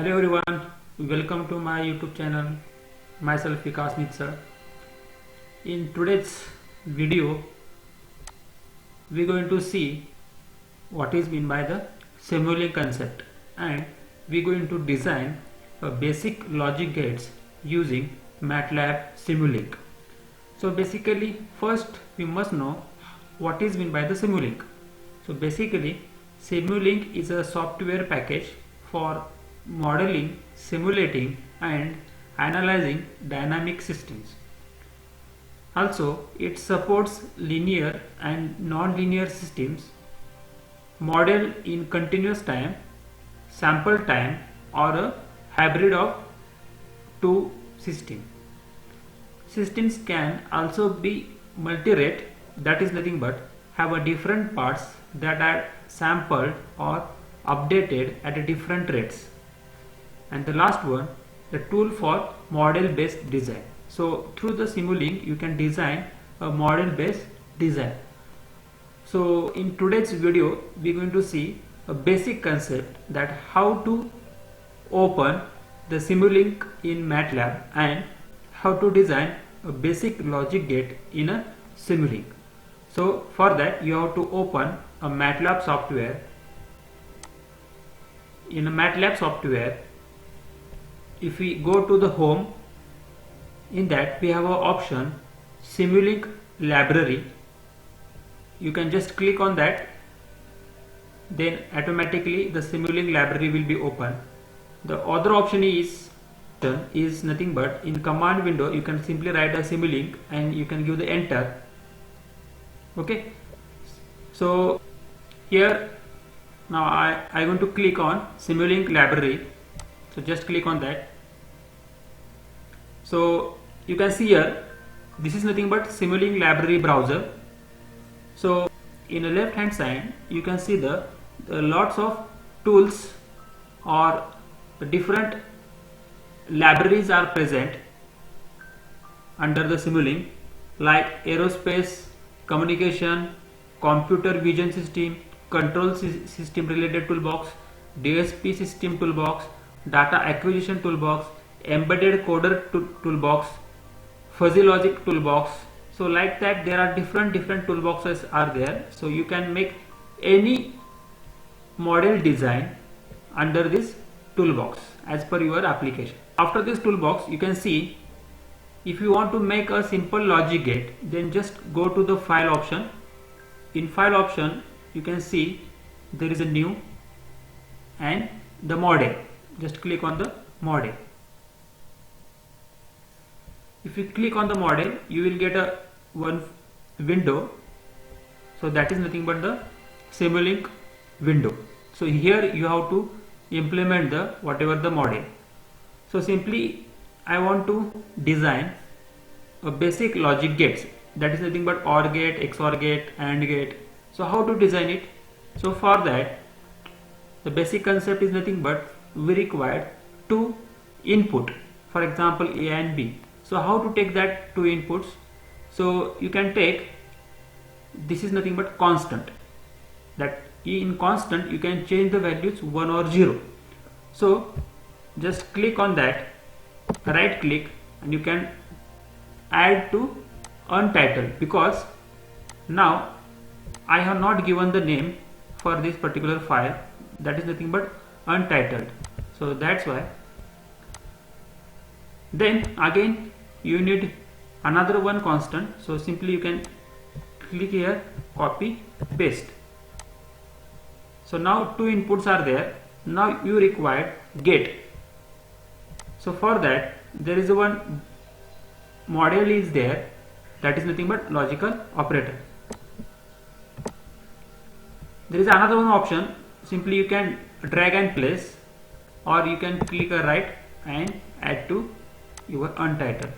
Hello everyone, welcome to my YouTube channel. Myself Vikas Nitsar. In today's video, we're going to see what is meant by the Simulink concept, and we're going to design a basic logic gates using MATLAB Simulink. So basically, first we must know what is meant by the Simulink. So basically, Simulink is a software package for modeling, simulating and analyzing dynamic systems. Also, it supports linear and non-linear systems, model in continuous time, sample time, or a hybrid of two systems. Systems can also be multi-rate, that is nothing but have a different parts that are sampled or updated at different rates. And the last one, the tool for model based design. So through the Simulink you can design a model based design. So in today's video we are going to see a basic concept that how to open the Simulink in MATLAB and how to design a basic logic gate in a Simulink. So for that you have to open a MATLAB software. In a MATLAB software, if we go to the home, in that we have an option Simulink library. You can just click on that, then automatically the Simulink library will be open. The other option is nothing but in command window you can simply write a Simulink and you can give the enter. Okay, so here now I want to click on Simulink library. So just click on that. So you can see here this is nothing but Simulink library browser. So in the left hand side you can see the lots of tools or the different libraries are present under the Simulink, like aerospace, communication, computer vision system, control system related toolbox, DSP system toolbox, data acquisition toolbox, embedded coder toolbox, fuzzy logic toolbox. So like that there are different toolboxes are there. So you can make any model design under this toolbox as per your application. After this toolbox you can see if you want to make a simple logic gate, then just go to the file option. In file option you can see there is a new and the model. Just click on the model. If you click on the model you will get a one window. So that is nothing but the Simulink window. So here you have to implement the whatever the model. So simply I want to design a basic logic gates, that is nothing but OR gate, XOR gate, AND gate. So how to design it? So for that the basic concept is nothing but we require two input, for example A and B. So how to take that two inputs? So you can take, this is nothing but constant, that in constant you can change the values 1 or 0. So just click on that, right click, and you can add to untitled, because now I have not given the name for this particular file, that is nothing but untitled. So that's why. Then again you need another one constant. So simply you can click here, copy, paste. So now two inputs are there. Now you require gate. So for that there is one model is there, that is nothing but logical operator. There is another one option, simply you can drag and place, or you can click a right and add to your untitled.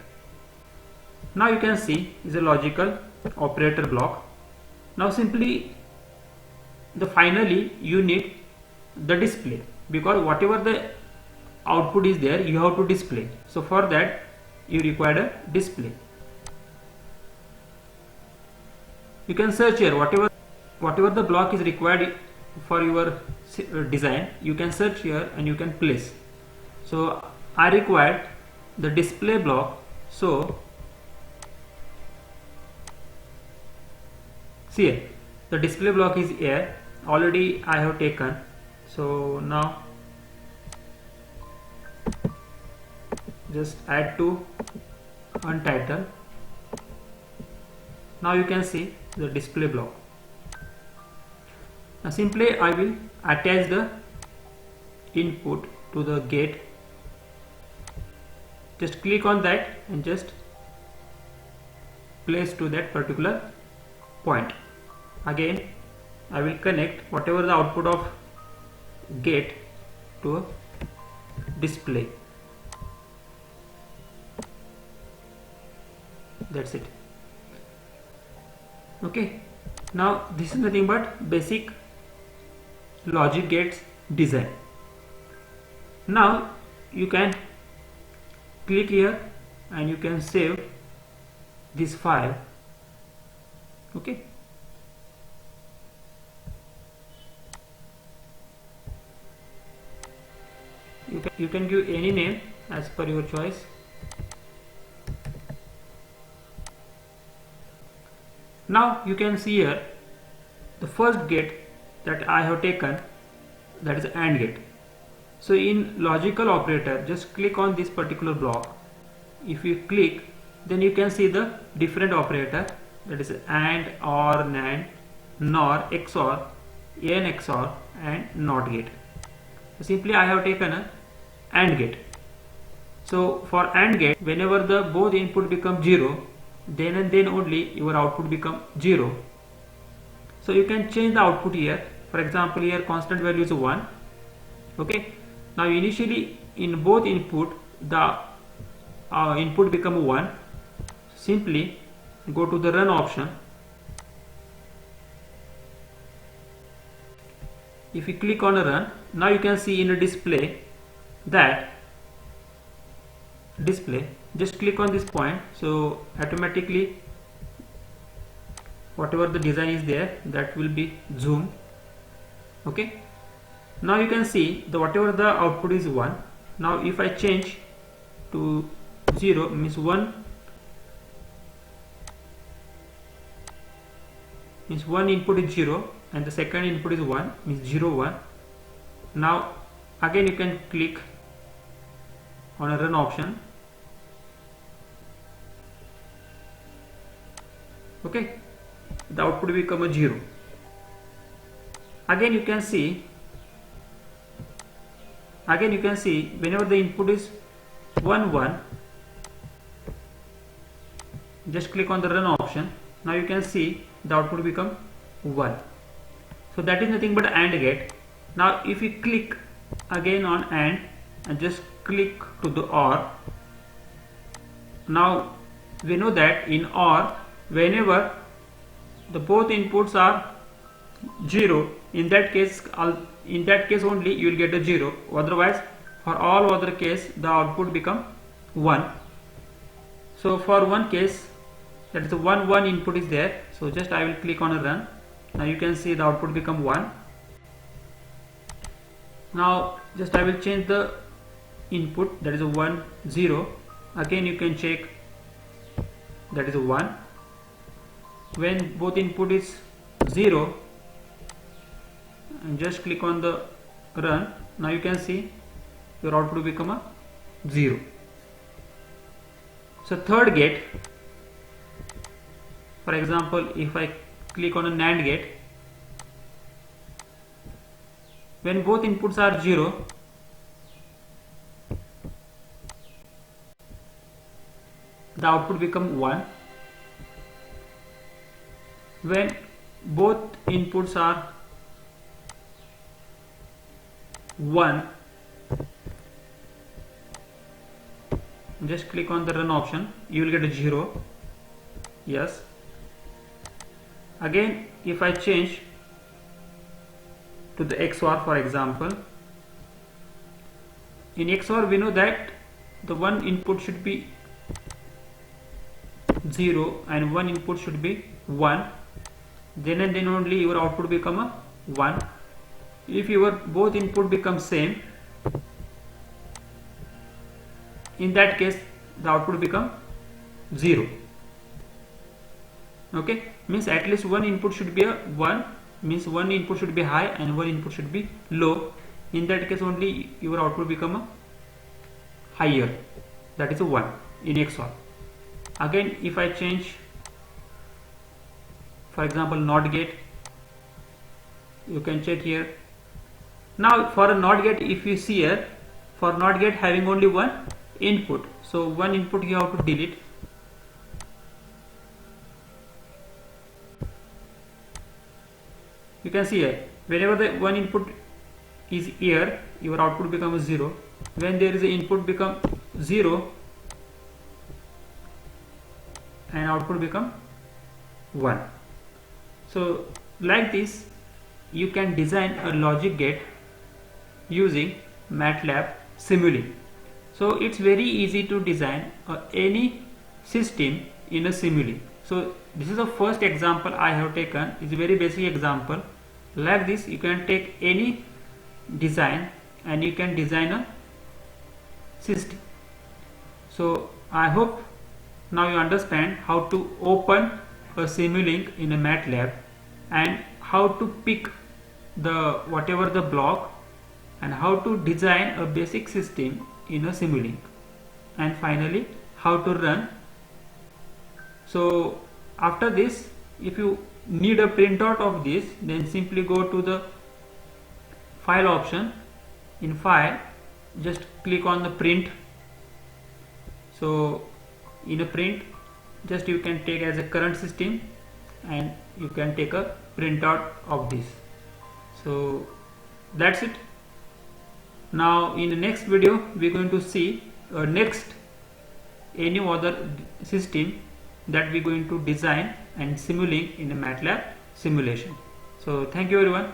Now you can see is a logical operator block. Now simply finally you need the display, because whatever the output is there you have to display. So for that you require a display. You can search here whatever the block is required for your design, you can search here and you can place. So I required the display block. So see here, the display block is here, already I have taken. So now just add to untitled. Now you can see the display block. Now simply I will attach the input to the gate. Just click on that and just place to that particular point. Again I will connect whatever the output of gate to a display. That's it. Okay, now this is nothing but basic logic gates design. Now you can click here and you can save this file. Okay, you can give any name as per your choice. Now you can see here the first gate that I have taken, that is AND gate. So in logical operator, just click on this particular block. If you click, then you can see the different operator, that is AND, OR, NAND, NOR, XOR, AN XOR and NOT gate. So simply I have taken a AND gate. So for AND gate, whenever the both input become 0, then and then only your output become 0. So you can change the output here. For example, here constant value is 1. Okay, now initially in both input the input become 1. Simply go to the run option. If you click on a run, now you can see in a display that display, just click on this point, so automatically whatever the design is there, that will be zoomed. Okay, now you can see the whatever the output is 1. Now if I change to 0, means 1 means one input is 0 and the second input is 1, means 0 1. Now again you can click on a run option. Okay, the output will become a 0. Again you can see whenever the input is 1 1, just click on the run option. Now you can see the output become 1. So that is nothing but AND gate. Now if you click again on AND and just click to the OR, now we know that in OR, whenever the both inputs are 0, in that case only you will get a 0. Otherwise for all other case the output become 1. So for one case, that is the 1 1 input is there, so just I will click on a run. Now you can see the output become 1. Now just I will change the input, that is a 1 0. Again you can check, that is a 1. When both input is 0, and just click on the run, now you can see your output will become a 0. So third gate, for example, if I click on a NAND gate, when both inputs are 0, the output become 1. When both inputs are 1, just click on the run option, you will get a 0. Yes. Again if I change to the XOR, for example, in XOR we know that the one input should be 0 and one input should be 1, then and then only your output become a 1. If your both input become same, in that case the output become 0. Okay, means at least one input should be a 1, means one input should be high and one input should be low. In that case only your output become a higher, that is a 1 in XOR. Again, if I change, for example, NOT gate, you can check here. Now for a NOT gate, if you see here, for NOT gate having only one input, so one input you have to delete. You can see here, whenever the one input is here, your output becomes 0. When there is an input become 0 and output become 1. So like this you can design a logic gate using MATLAB Simulink. So it's very easy to design any system in a Simulink. So this is the first example I have taken. It's a very basic example. Like this you can take any design and you can design a system. So I hope now you understand how to open a Simulink in a MATLAB and how to pick the whatever the block and how to design a basic system in a Simulink, and finally how to run. So after this, if you need a printout of this, then simply go to the file option. In file, just click on the print. So in a print, just you can take as a current system and you can take a printout of this. So that's it. Now in the next video we are going to see next any other system that we are going to design and Simulink in a MATLAB simulation. So thank you everyone.